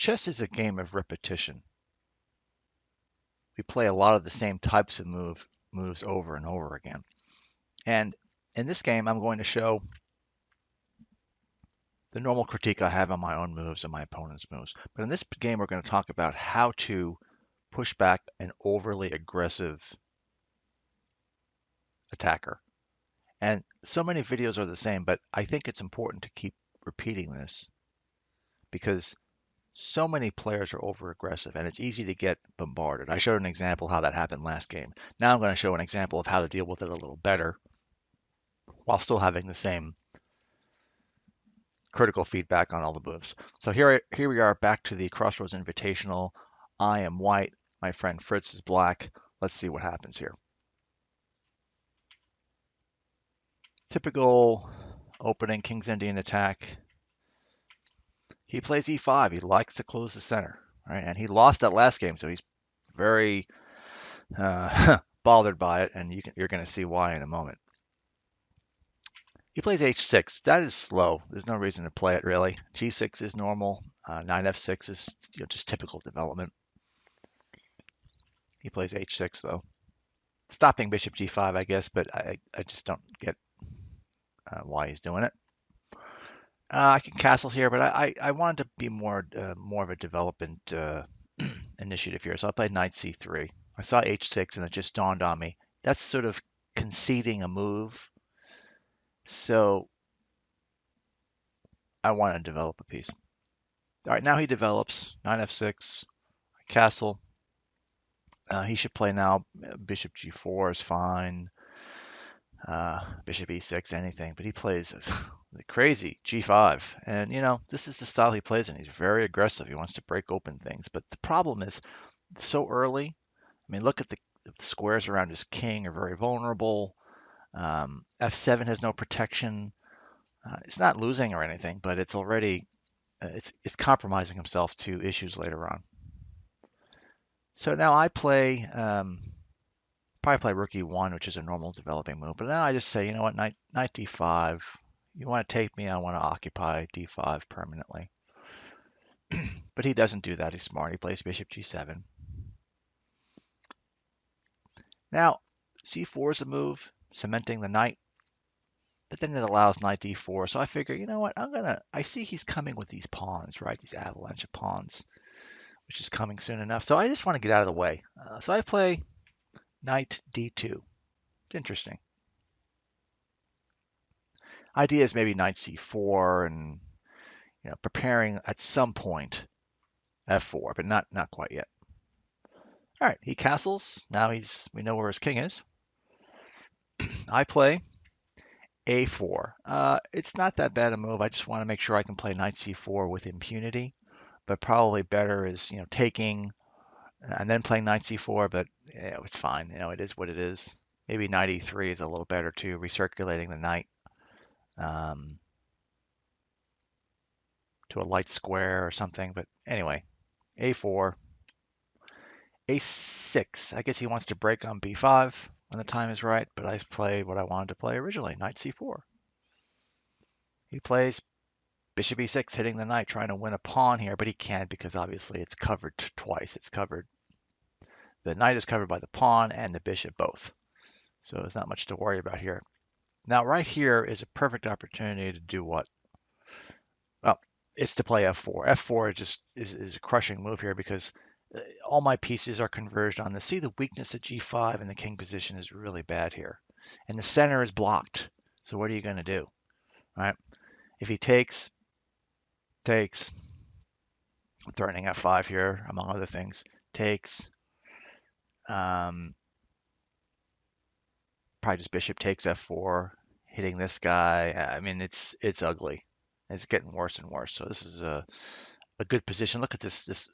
chess is a game of repetition. We play a lot of the same types of moves over and over again. And in this game, I'm going to show the normal critique I have on my own moves and my opponent's moves. But in this game, we're going to talk about how to push back an overly aggressive attacker. And so many videos are the same, but I think it's important to keep repeating this because so many players are over aggressive and it's easy to get bombarded. I showed an example how that happened last game. Now I'm going to show an example of how to deal with it a little better while still having the same critical feedback on all the moves. So here we are back to the Crossroads Invitational. I am white. My friend Fritz is black. Let's see what happens here. Typical opening King's Indian attack. He plays e5. He likes to close the center, right? And he lost that last game, so he's very bothered by it, and you're going to see why in a moment. He plays h6. That is slow. There's no reason to play it really. g6 is normal. Knight f6 is just typical development. He plays h6 though. Stopping bishop g5, I guess, but I just don't get why he's doing it. I can castle here, but I wanted to be more of a development initiative here, so I played knight c3. I saw h6, and it just dawned on me that's sort of conceding a move. So I want to develop a piece. All right, now he develops knight f6, castle. He should play now. Bishop g4 is fine. Bishop e6, anything, but he plays the crazy g5. And, this is the style he plays in. He's very aggressive. He wants to break open things. But the problem is so early. I mean, look at the squares around his king are very vulnerable. f7 has no protection. It's not losing or anything, but it's already it's compromising himself to issues later on. So now I play probably play rook e1, which is a normal developing move. But now I just say, you know what, knight d5. You want to take me, I want to occupy d5 permanently. But he doesn't do that. He's smart. He plays bishop g7. Now c4 is a move, cementing the knight. But then it allows knight d4. So I figure, you know what, I see he's coming with these pawns, right? These avalanche of pawns, which is coming soon enough. So I just want to get out of the way. So I play knight d2. It's interesting. Idea is maybe knight c4 and preparing at some point f4, but not quite yet. All right, he castles. Now we know where his king is. I play a4. It's not that bad a move. I just want to make sure I can play knight c4 with impunity, but probably better is taking and then playing knight c4. But it's fine. It is what it is. Maybe knight e3 is a little better too, recirculating the knight to a light square or something. But anyway, a4, a6. I guess he wants to break on b5 when the time is right, but I played what I wanted to play originally, knight c4. He plays bishop e6, hitting the knight, trying to win a pawn here, but he can't because obviously it's covered twice. It's covered. The knight is covered by the pawn and the bishop both. So there's not much to worry about here. Now right here is a perfect opportunity to do what? Well, it's to play f4. f4 just is a crushing move here because all my pieces are converged on this. See, the weakness of g5 and the king position is really bad here. And the center is blocked. So what are you going to do? All right. If he takes, I'm threatening f5 here, among other things. Takes, probably just bishop takes f4, hitting this guy. I mean, it's ugly. It's getting worse and worse. So this is a good position. Look at this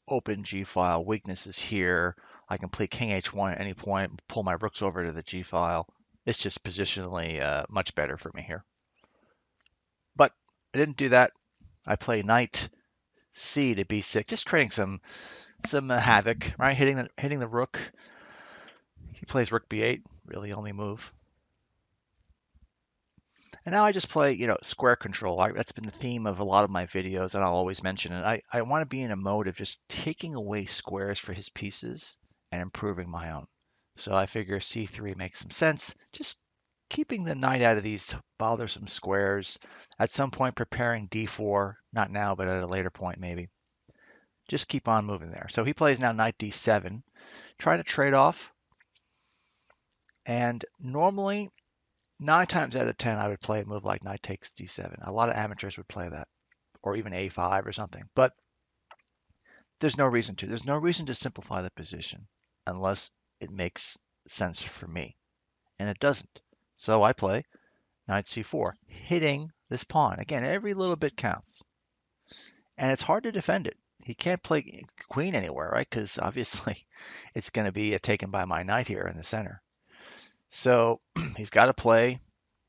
open g file. Weakness is here. I can play king h1 at any point, pull my rooks over to the g file. It's just positionally much better for me here. But I didn't do that. I play knight c to b6, just creating some havoc, right? Hitting the rook. He plays rook b8, really only move. And now I just play, square control. That's been the theme of a lot of my videos, and I'll always mention it. I want to be in a mode of just taking away squares for his pieces and improving my own. So I figure C3 makes some sense. Just keeping the knight out of these bothersome squares. At some point, preparing D4, not now, but at a later point, maybe. Just keep on moving there. So he plays now knight D7, trying to trade off. And normally, 9 times out of 10, I would play a move like knight takes D7. A lot of amateurs would play that, or even A5 or something. But there's no reason to. There's no reason to simplify the position unless it makes sense for me. And it doesn't. So I play knight C4, hitting this pawn. Again, every little bit counts. And it's hard to defend it. He can't play queen anywhere, right? Because obviously it's going to be taken by my knight here in the center. So he's got to play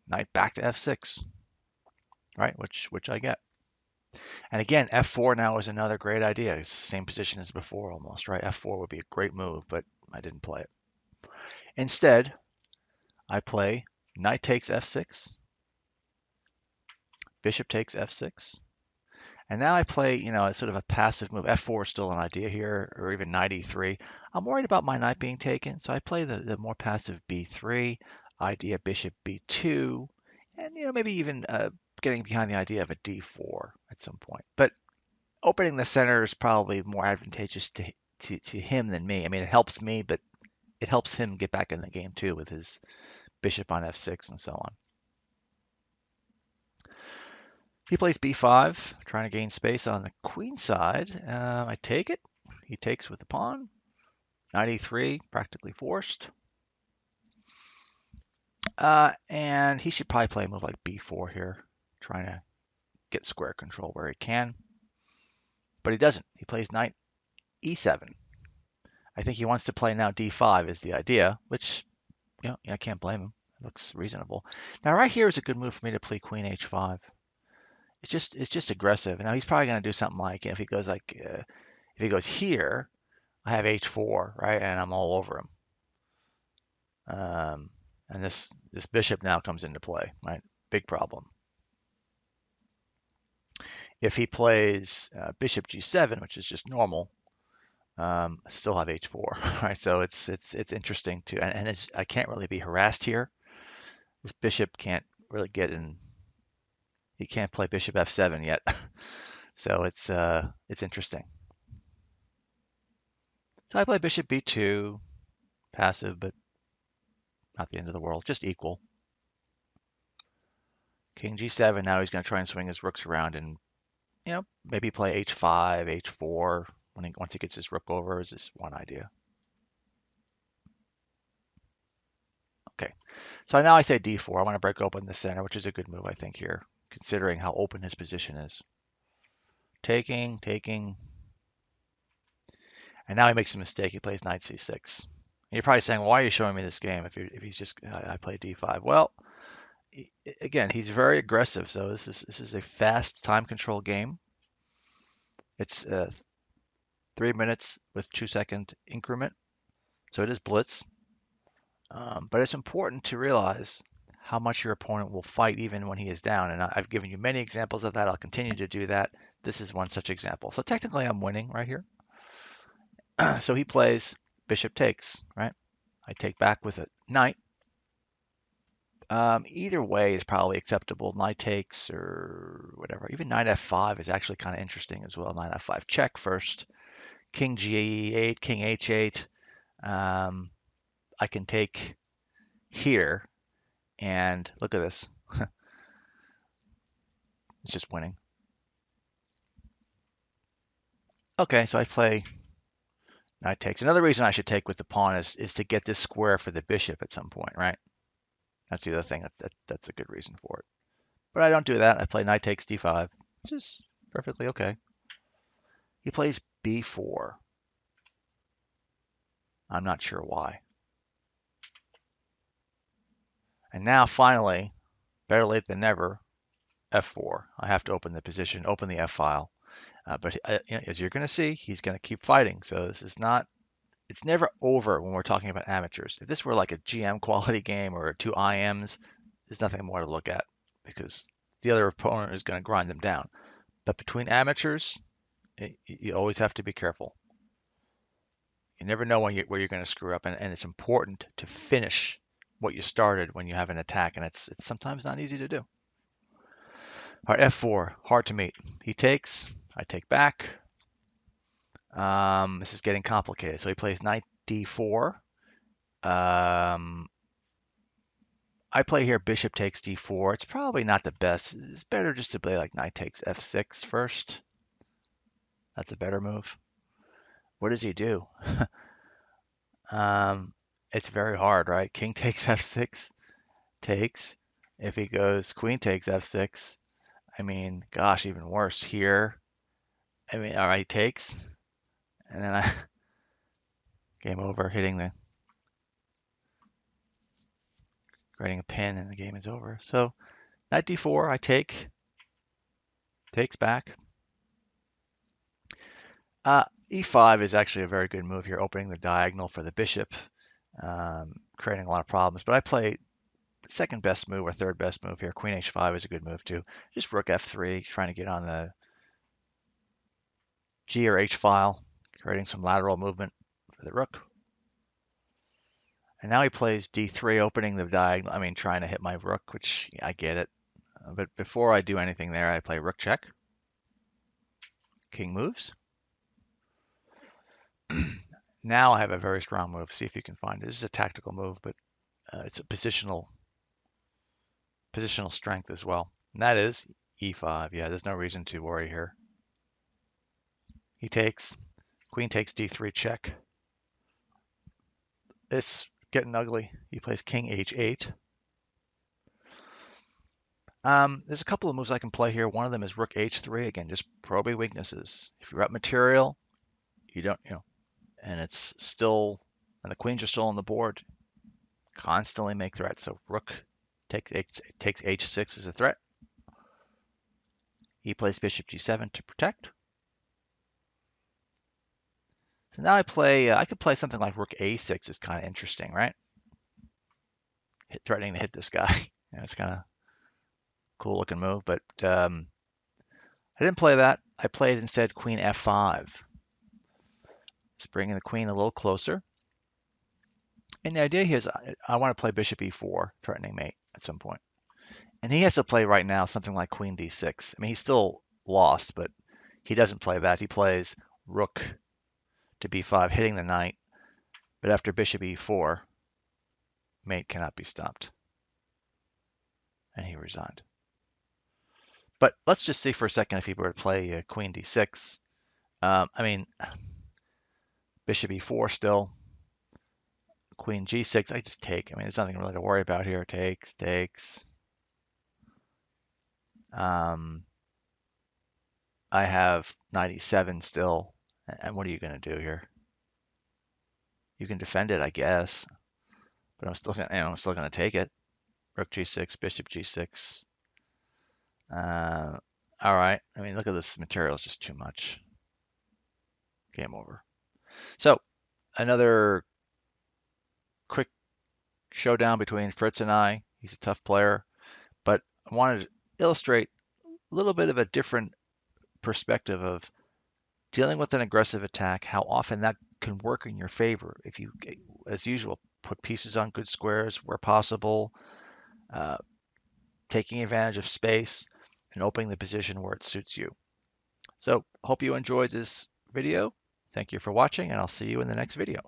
knight back to F6, right? Which I get. And again, F4 now is another great idea. It's the same position as before almost, right? F4 would be a great move, but I didn't play it. Instead, I play knight takes F6, bishop takes F6, and now I play, sort of a passive move. F4 is still an idea here, or even knight E3. I'm worried about my knight being taken, so I play the more passive B3, idea bishop B2, and maybe even getting behind the idea of a D4 at some point. But opening the center is probably more advantageous to him than me. I mean, it helps me, but it helps him get back in the game too with his bishop on F6 and so on. He plays B5, trying to gain space on the queen side. I take it. He takes with the pawn. Knight E3, practically forced. And he should probably play a move like B4 here, trying to get square control where he can. But he doesn't. He plays knight E7. I think he wants to play now D5 is the idea, which, I can't blame him. It looks reasonable. Now right here is a good move for me to play queen H5. It's just aggressive. Now he's probably going to do something like if he goes here, I have H4, right, and I'm all over him. And this bishop now comes into play, right? Big problem. If he plays bishop G7, which is just normal, I still have H4, right? So it's interesting to, and I can't really be harassed here. This bishop can't really get in. He can't play bishop F7 yet, so it's interesting. So I play bishop B2, passive, but not the end of the world, just equal. King G7. Now he's going to try and swing his rooks around and maybe play H5, H4 once he gets his rook over is just one idea. Okay, so now I say D4. I want to break open the center, which is a good move, I think, here, considering how open his position is. Taking, and now he makes a mistake. He plays knight C6. And you're probably saying, why are you showing me this game if he's just I play D5? Well, again, he's very aggressive, so this is a fast time control game. It's 3 minutes with 2-second increment, so it is blitz. But it's important to realize how much your opponent will fight even when he is down. And I've given you many examples of that. I'll continue to do that. This is one such example. So technically I'm winning right here. So he plays bishop takes, right? I take back with a knight. Either way is probably acceptable. Knight takes or whatever. Even knight F5 is actually kind of interesting as well. Knight F5 check first. King G8, King H8. I can take here and look at this. It's just winning. Okay, so I play knight takes. Another reason I should take with the pawn is to get this square for the bishop at some point, right? That's the other thing that's a good reason for it. But I don't do that. I play knight takes d5, which is perfectly okay. He plays b4. I'm not sure why. And now finally, better late than never, f4. I have to open the position, open the f file. But as you're going to see, he's going to keep fighting. So this is not, it's never over when we're talking about amateurs. If this were like a GM quality game or 2 IMs, there's nothing more to look at. because the other opponent is going to grind them down. But between amateurs, you always have to be careful. You never know where you're going to screw up, and it's important to finish what you started when you have an attack, and it's sometimes not easy to do. All right, f4, hard to meet. He takes, I take back. This is getting complicated. So he plays knight d4. I play here bishop takes d4. It's probably not the best. It's better just to play like knight takes f6 first. That's a better move. What does he do? It's very hard, right? King takes f6, takes. If he goes queen takes f6, I mean, gosh, even worse here. I mean, all right, takes, and then I game over, creating a pin, and the game is over. So knight d4, I takes back. E5 is actually a very good move here, opening the diagonal for the bishop, creating a lot of problems. But I play second best move or third best move here. Queen h5 is a good move too. Just rook f3, trying to get on the G or H file, creating some lateral movement for the rook. And now he plays d3, opening the diagonal. I mean, trying to hit my rook, which I get it. But before I do anything there, I play rook check. King moves. Now I have a very strong move. See if you can find it. This is a tactical move, but it's a positional strength as well. And that is e5. Yeah, there's no reason to worry here. He takes, queen takes d3 check. It's getting ugly. He plays king h8. There's a couple of moves I can play here. One of them is rook h3. Again, just probing weaknesses. If you're up material, you don't, and it's still, and the queens are still on the board, constantly make threats. So rook takes h6 as a threat. He plays bishop g7 to protect. So now I could play something like rook a6 is kind of interesting, right? Threatening to hit this guy. It's kind of cool looking move, but I didn't play that. I played instead queen f5. Just bringing the queen a little closer. And the idea here is I want to play bishop e4, threatening mate at some point. And he has to play right now something like queen d6. I mean, he's still lost, but he doesn't play that. He plays rook to b5, hitting the knight. But after bishop e4, mate cannot be stopped. And he resigned. But let's just see for a second if he were to play queen d6. I mean, bishop e4 still. Queen g6, I just take. I mean, there's nothing really to worry about here. Takes. I have knight e7 still. And what are you going to do here? You can defend it, I guess. But I'm still going to take it. Rook g6, bishop g6. All right. I mean, look at this material. It's just too much. Game over. So, another quick showdown between Fritz and I. He's a tough player. But I wanted to illustrate a little bit of a different perspective of dealing with an aggressive attack, how often that can work in your favor if you, as usual, put pieces on good squares where possible, taking advantage of space, and opening the position where it suits you. So, hope you enjoyed this video. Thank you for watching, and I'll see you in the next video.